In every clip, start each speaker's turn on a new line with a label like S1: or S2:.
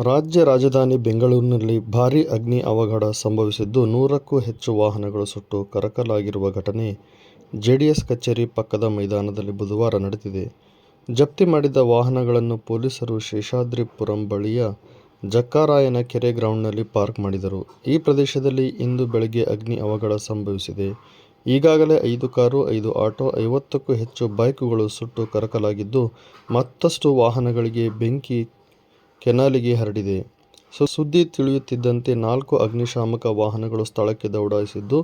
S1: ರಾಜ್ಯ ರಾಜಧಾನಿ ಬೆಂಗಳೂರಿನಲ್ಲಿ ಭಾರೀ ಅಗ್ನಿ ಅವಘಡ ಸಂಭವಿಸಿದ್ದು, 100ಕ್ಕೂ ಹೆಚ್ಚು ವಾಹನಗಳು ಸುಟ್ಟು ಕರಕಲಾಗಿರುವ ಘಟನೆ ಜೆಡಿಎಸ್ ಕಚೇರಿ ಪಕ್ಕದ ಮೈದಾನದಲ್ಲಿ ಬುಧವಾರ ನಡೆದಿದೆ. ಜಪ್ತಿ ಮಾಡಿದ ವಾಹನಗಳನ್ನು ಪೊಲೀಸರು ಶೇಷಾದ್ರಿಪುರಂ ಬಳಿಯ ಜಕ್ಕರಾಯನ ಕೆರೆ ಗ್ರೌಂಡ್ನಲ್ಲಿ ಪಾರ್ಕ್ ಮಾಡಿದರು. ಈ ಪ್ರದೇಶದಲ್ಲಿ ಇಂದು ಬೆಳಗ್ಗೆ ಅಗ್ನಿ ಅವಘಡ ಸಂಭವಿಸಿದೆ. ಈಗಾಗಲೇ 5 ಕಾರು, 5 ಆಟೋ, 50ಕ್ಕೂ ಹೆಚ್ಚು ಬೈಕುಗಳು ಸುಟ್ಟು ಕರಕಲಾಗಿದ್ದು, ಮತ್ತಷ್ಟು ವಾಹನಗಳಿಗೆ ಬೆಂಕಿ ಕೆನಾಲಿಗೆ ಹರಡಿದೆ. ಸುದ್ದಿ ತಿಳಿಯುತ್ತಿದ್ದಂತೆ 4 ಅಗ್ನಿಶಾಮಕ ವಾಹನಗಳು ಸ್ಥಳಕ್ಕೆ ದೌಡಾಯಿಸಿದ್ದು,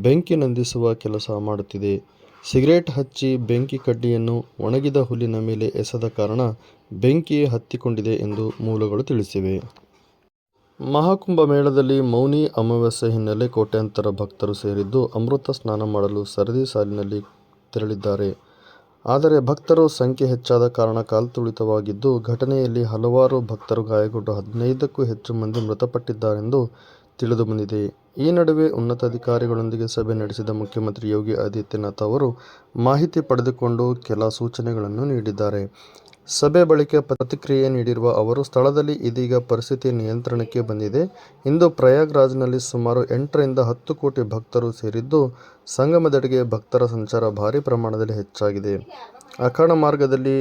S1: ಬೆಂಕಿ ನಂದಿಸುವ ಕೆಲಸ ಮಾಡುತ್ತಿದೆ. ಸಿಗರೇಟ್ ಹಚ್ಚಿ ಬೆಂಕಿ ಕಡ್ಡಿಯನ್ನು ಒಣಗಿದ ಹುಲ್ಲಿನ ಮೇಲೆ ಎಸೆದ ಕಾರಣ ಬೆಂಕಿ ಹತ್ತಿಕೊಂಡಿದೆ ಎಂದು ಮೂಲಗಳು ತಿಳಿಸಿವೆ. ಮಹಾಕುಂಭ ಮೇಳದಲ್ಲಿ ಮೌನಿ ಅಮಾವಾಸ್ಯೆ ಹಿನ್ನೆಲೆ ಕೋಟ್ಯಾಂತರ ಭಕ್ತರು ಸೇರಿದ್ದು, ಅಮೃತ ಸ್ನಾನ ಮಾಡಲು ಸರದಿ ಸಾಲಿನಲ್ಲಿ ತೆರಳಿದ್ದಾರೆ. ಆದರೆ ಭಕ್ತರ ಸಂಖ್ಯೆ ಹೆಚ್ಚಾದ ಕಾರಣ ಕಾಲ್ತುಳಿತವಾಗಿದ್ದು, ಘಟನೆಯಲ್ಲಿ ಹಲವಾರು ಭಕ್ತರು ಗಾಯಗೊಂಡು 15ಕ್ಕೂ ಹೆಚ್ಚು ಮಂದಿ ಮೃತಪಟ್ಟಿದ್ದಾರೆಂದು ತಿಳಿದುಬಂದಿದೆ. ಈ ನಡುವೆ ಉನ್ನತಾಧಿಕಾರಿಗಳೊಂದಿಗೆ ಸಭೆ ನಡೆಸಿದ ಮುಖ್ಯಮಂತ್ರಿ ಯೋಗಿ ಆದಿತ್ಯನಾಥ್ ಅವರು ಮಾಹಿತಿ ಪಡೆದುಕೊಂಡು ಕೆಲ ಸೂಚನೆಗಳನ್ನು ನೀಡಿದ್ದಾರೆ. ಸಭೆ ಬಳಿಕ ಪ್ರತಿಕ್ರಿಯೆ ನೀಡಿರುವ ಅವರು, ಸ್ಥಳದಲ್ಲಿ ಇದೀಗ ಪರಿಸ್ಥಿತಿ ನಿಯಂತ್ರಣಕ್ಕೆ ಬಂದಿದೆ. ಇಂದು ಪ್ರಯಾಗ್ರಾಜ್ನಲ್ಲಿ ಸುಮಾರು 8 ರಿಂದ 10 ಕೋಟಿ ಭಕ್ತರು ಸೇರಿದ್ದು, ಸಂಗಮದೆಡೆಗೆ ಭಕ್ತರ ಸಂಚಾರ ಭಾರೀ ಪ್ರಮಾಣದಲ್ಲಿ ಹೆಚ್ಚಾಗಿದೆ. ಅಖಾಡ ಮಾರ್ಗದಲ್ಲಿ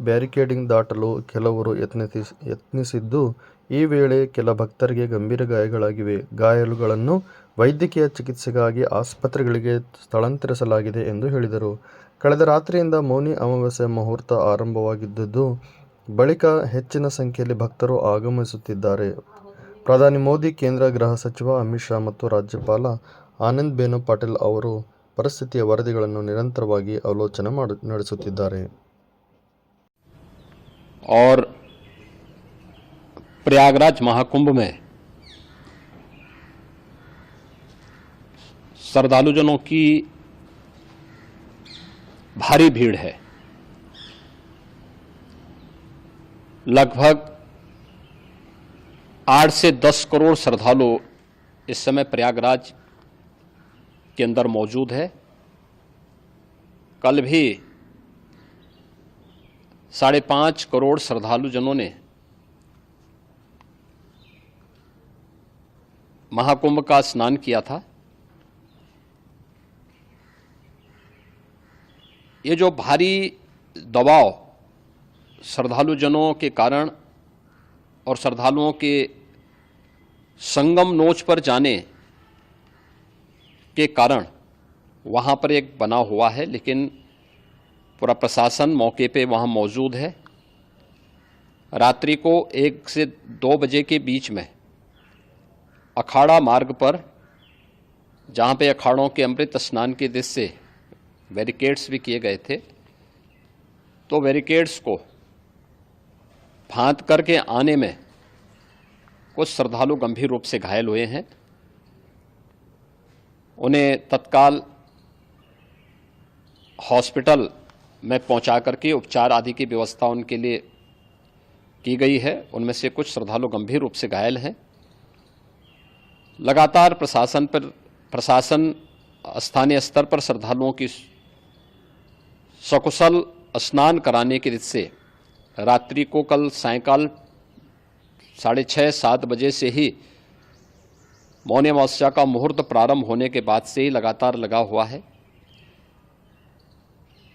S1: ಬ್ಯಾರಿಕೇಡಿಂಗ್ ದಾಟಲು ಕೆಲವರು ಯತ್ನಿಸಿದ್ದು, ಈ ವೇಳೆ ಕೆಲ ಭಕ್ತರಿಗೆ ಗಂಭೀರ ಗಾಯಗಳಾಗಿವೆ. ಗಾಯಾಳುಗಳನ್ನು ವೈದ್ಯಕೀಯ ಚಿಕಿತ್ಸೆಗಾಗಿ ಆಸ್ಪತ್ರೆಗಳಿಗೆ ಸ್ಥಳಾಂತರಿಸಲಾಗಿದೆ ಎಂದು ಹೇಳಿದರು. ಕಳೆದ ರಾತ್ರಿಯಿಂದ ಮೌನಿ ಅಮಾವಾಸ್ಯೆ ಮುಹೂರ್ತ ಆರಂಭವಾಗಿದ್ದು, ಬಳಿಕ ಹೆಚ್ಚಿನ ಸಂಖ್ಯೆಯಲ್ಲಿ ಭಕ್ತರು ಆಗಮಿಸುತ್ತಿದ್ದಾರೆ. ಪ್ರಧಾನಿ ಮೋದಿ, ಕೇಂದ್ರ ಗೃಹ ಸಚಿವ ಅಮಿತ್ ಶಾ ಮತ್ತು ರಾಜ್ಯಪಾಲ ಆನಂದಿಬೆನ್ ಪಟೇಲ್ ಅವರು ಪರಿಸ್ಥಿತಿಯ ವರದಿಗಳನ್ನು ನಿರಂತರವಾಗಿ ಅವಲೋಕನ ನಡೆಸುತ್ತಿದ್ದಾರೆ.
S2: और प्रयागराज महाकुंभ में श्रद्धालुजनों की भारी भीड़ है। लगभग 8 से 10 करोड़ श्रद्धालु इस समय प्रयागराज के अंदर मौजूद है। कल भी 5.5 करोड़ श्रद्धालुजनों ने महाकुंभ का स्नान किया था। ये जो भारी दबाव श्रद्धालुजनों के कारण और श्रद्धालुओं के संगम नोच पर जाने के कारण वहाँ पर एक बना हुआ है, लेकिन पूरा प्रशासन मौके पे वहाँ मौजूद है। रात्रि को 1 से 2 बजे के बीच में अखाड़ा मार्ग पर, जहाँ पे अखाड़ों के अमृत स्नान के दृश्य से बैरिकेड्स भी किए गए थे, तो बैरिकेड्स को फांद करके आने में कुछ श्रद्धालु गंभीर रूप से घायल हुए हैं। उन्हें तत्काल हॉस्पिटल में पहुंचा करके उपचार आदि की व्यवस्था उनके लिए की गई है। उनमें से कुछ श्रद्धालु गंभीर रूप से घायल हैं। लगातार प्रशासन स्थानीय स्तर पर श्रद्धालुओं की सकुशल स्नान कराने के दृष्टि से रात्रि को कल सायंकाल 6:30-7 बजे से ही मौनी अमावस्या का मुहूर्त प्रारंभ होने के बाद से ही लगातार लगा हुआ है।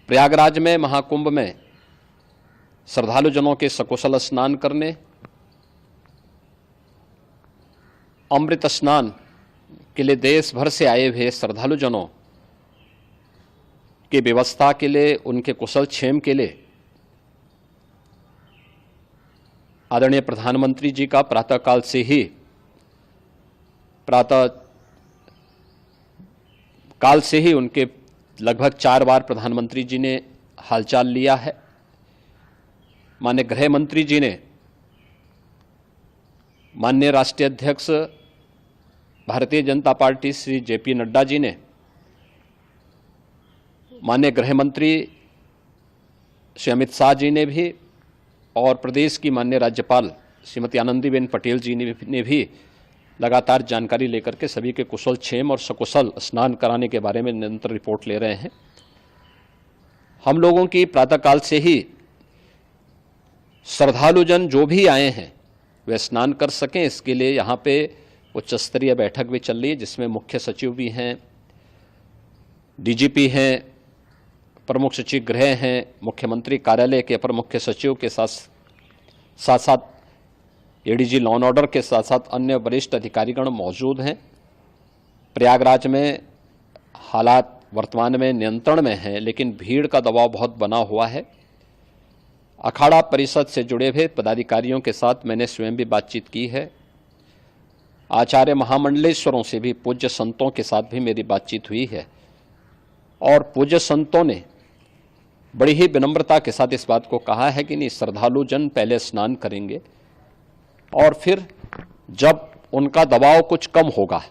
S2: प्रयागराज में महाकुंभ में श्रद्धालुजनों के सकुशल स्नान करने, अमृत स्नान के लिए देश भर से आए हुए श्रद्धालुजनों की व्यवस्था के लिए, उनके कुशल क्षेम के लिए आदरणीय प्रधानमंत्री जी का प्रातःकाल से ही उनके लगभग 4 बार प्रधानमंत्री जी ने हालचाल लिया है। माननीय गृह मंत्री जी ने, माननीय राष्ट्रीय अध्यक्ष भारतीय जनता पार्टी श्री JP नड्डा जी ने, माननीय गृह मंत्री श्री अमित शाह जी ने भी, और प्रदेश की माननीय राज्यपाल श्रीमती आनंदीबेन पटेल जी ने भी लगातार जानकारी लेकर के सभी के कुशल क्षेम और सकुशल स्नान कराने के बारे में निरंतर रिपोर्ट ले रहे हैं। हम लोगों की प्रातःकाल से ही श्रद्धालुजन जो भी आए हैं वे स्नान कर सकें, इसके लिए यहाँ पे उच्च स्तरीय बैठक भी चल रही है, जिसमें मुख्य सचिव भी हैं, डीजीपी हैं, प्रमुख सचिव गृह हैं, मुख्यमंत्री कार्यालय के अपर मुख्य सचिव के साथ साथ एडीजी लॉ एंड ऑर्डर के साथ साथ अन्य वरिष्ठ अधिकारीगण मौजूद हैं। प्रयागराज में हालात वर्तमान में नियंत्रण में हैं, लेकिन भीड़ का दबाव बहुत बना हुआ है। अखाड़ा परिषद से जुड़े हुए पदाधिकारियों के साथ मैंने स्वयं भी बातचीत की है। आचार्य महामंडलेश्वरों से भी, पूज्य संतों के साथ भी मेरी बातचीत हुई है और पूज्य संतों ने बड़ी ही विनम्रता के साथ इस बात को कहा है कि नहीं, श्रद्धालु जन पहले स्नान करेंगे और फिर जब उनका दबाव कुछ कम होगा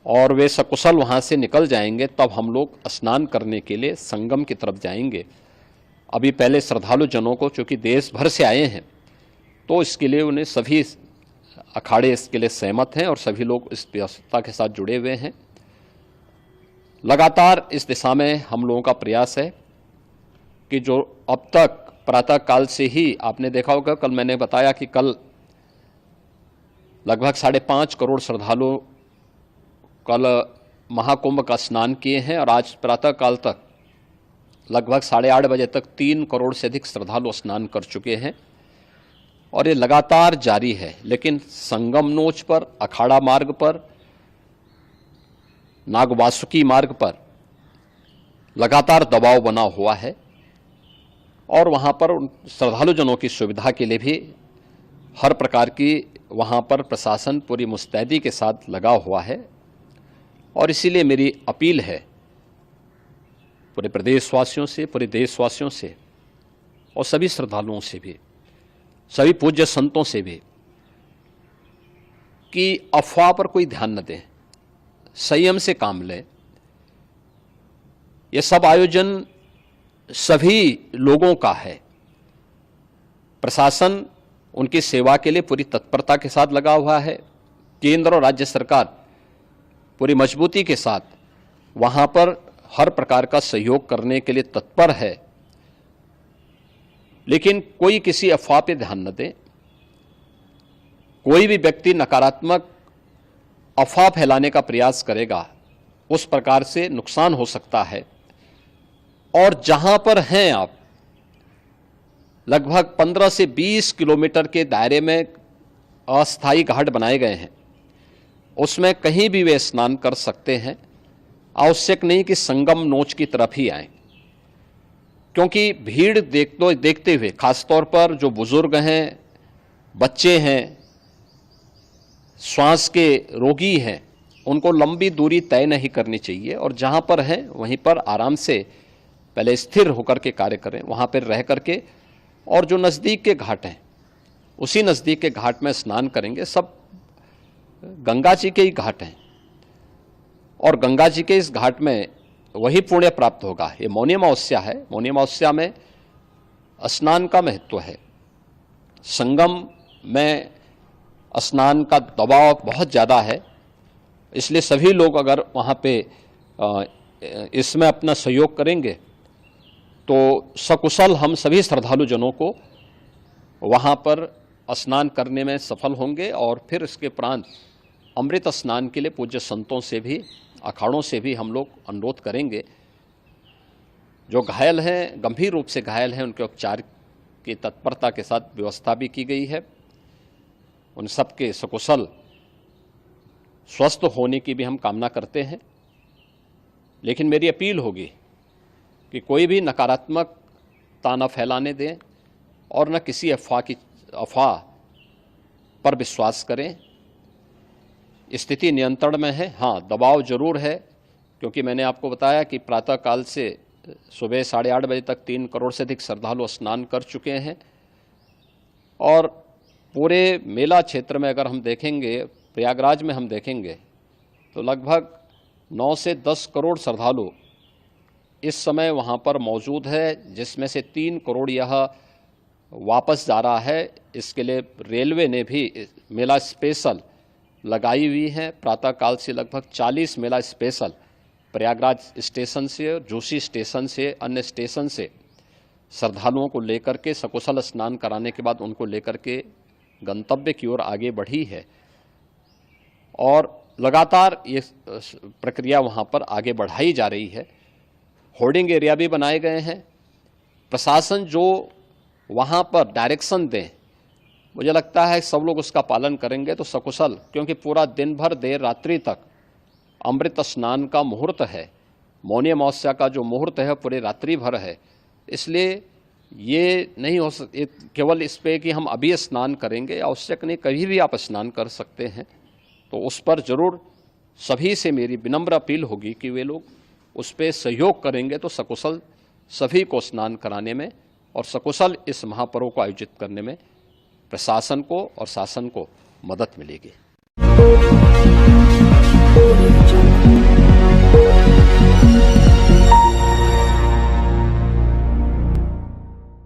S2: और वे सकुशल वहाँ से निकल जाएंगे, तब हम लोग स्नान करने के लिए संगम की तरफ जाएंगे। अभी पहले श्रद्धालु जनों को, चूँकि देश भर से आए हैं, तो इसके लिए उन्हें सभी अखाड़े इसके लिए सहमत हैं और सभी लोग इस व्यवस्था के साथ जुड़े हुए हैं। लगातार इस दिशा में हम लोगों का प्रयास है कि जो अब तक प्रातः काल से ही आपने देखा होगा, कल मैंने बताया कि कल लगभग 5.5 करोड़ श्रद्धालु कल महाकुंभ का स्नान किए हैं और आज प्रातः काल तक लगभग 8:30 बजे तक 3 करोड़ से अधिक श्रद्धालु स्नान कर चुके हैं और ये लगातार जारी है। लेकिन संगम नोच पर, अखाड़ा मार्ग पर, नागवासुकी मार्ग पर लगातार दबाव बना हुआ है और वहाँ पर श्रद्धालु जनों की सुविधा के लिए भी हर प्रकार की वहाँ पर प्रशासन पूरी मुस्तैदी के साथ लगा हुआ है। और इसीलिए मेरी अपील है पूरे प्रदेशवासियों से, पूरे देशवासियों से और सभी श्रद्धालुओं से भी, सभी पूज्य संतों से भी, कि अफवाह पर कोई ध्यान न दें, संयम से काम लें। यह सब आयोजन सभी लोगों का है। प्रशासन उनकी सेवा के लिए पूरी तत्परता के साथ लगा हुआ है। केंद्र और राज्य सरकार पूरी मजबूती के साथ वहां पर हर प्रकार का सहयोग करने के लिए तत्पर है। लेकिन कोई किसी अफवाह पे ध्यान न दे। कोई भी व्यक्ति नकारात्मक अफवाह फैलाने का प्रयास करेगा, उस प्रकार से नुकसान हो सकता है। और जहां पर हैं आप, लगभग 15 से 20 किलोमीटर के दायरे में अस्थायी घाट बनाए गए हैं, उसमें कहीं भी वे स्नान कर सकते हैं। आवश्यक नहीं कि संगम नोच की तरफ ही आएं, क्योंकि भीड़ देखते हुए, खासतौर पर जो बुजुर्ग हैं, बच्चे हैं, श्वास के रोगी हैं, उनको लंबी दूरी तय नहीं करनी चाहिए और जहां पर हैं वहीं पर आराम से पहले स्थिर होकर के कार्य करें, वहां पर रह करके। और जो नज़दीक के घाट हैं, उसी नज़दीक के घाट में स्नान करेंगे। सब गंगा जी के ही घाट हैं और गंगा जी के इस घाट में वही पुण्य प्राप्त होगा। ये मौनी अमावस्या है, मौनी अमावस्या में स्नान का महत्व है। संगम में स्नान का दबाव बहुत ज़्यादा है, इसलिए सभी लोग अगर वहाँ पे इसमें अपना सहयोग करेंगे तो सकुशल हम सभी श्रद्धालु जनों को वहाँ पर स्नान करने में सफल होंगे। और फिर इसके उपरांत अमृत स्नान के लिए पूज्य संतों से भी, अखाड़ों से भी हम लोग अनुरोध करेंगे। जो घायल हैं, गंभीर रूप से घायल हैं, उनके उपचार की तत्परता के साथ व्यवस्था भी की गई है। उन सबके सकुशल स्वस्थ होने की भी हम कामना करते हैं। लेकिन मेरी अपील होगी कि कोई भी नकारात्मकता न फैलाने दें और न किसी अफवाह पर विश्वास करें। स्थिति नियंत्रण में है। हाँ, दबाव जरूर है, क्योंकि मैंने आपको बताया कि प्रातःकाल से सुबह 8:30 बजे तक 3 करोड़ से अधिक श्रद्धालु स्नान कर चुके हैं। और पूरे मेला क्षेत्र में अगर हम देखेंगे, प्रयागराज में हम देखेंगे, तो लगभग 9 से 10 करोड़ श्रद्धालु इस समय वहाँ पर मौजूद है, जिसमें से 3 करोड़ यह वापस जा रहा है। इसके लिए रेलवे ने भी मेला स्पेशल लगाई हुई है। प्रातःकाल से लगभग 40 मेला स्पेशल प्रयागराज स्टेशन से, जोशी स्टेशन से, अन्य स्टेशन से श्रद्धालुओं को लेकर के सकुशल स्नान कराने के बाद उनको लेकर के गंतव्य की ओर आगे बढ़ी है और लगातार ये प्रक्रिया वहाँ पर आगे बढ़ाई जा रही है। होर्डिंग एरिया भी बनाए गए हैं। प्रशासन जो वहाँ पर डायरेक्शन दें, मुझे लगता है सब लोग उसका पालन करेंगे तो सकुशल, क्योंकि पूरा दिन भर देर रात्रि तक अमृत स्नान का मुहूर्त है, मौनी अमावस्या का जो मुहूर्त है पूरे रात्रि भर है, इसलिए ये नहीं हो केवल इस पे कि हम अभी स्नान करेंगे, आवश्यक नहीं, कभी भी आप स्नान कर सकते हैं। तो उस पर जरूर सभी से मेरी विनम्र अपील होगी कि वे लोग उस पर सहयोग करेंगे तो सकुशल सभी को स्नान कराने में और सकुशल इस महापर्व को आयोजित करने में प्रशासन को और शासन को मदद मिलेगी।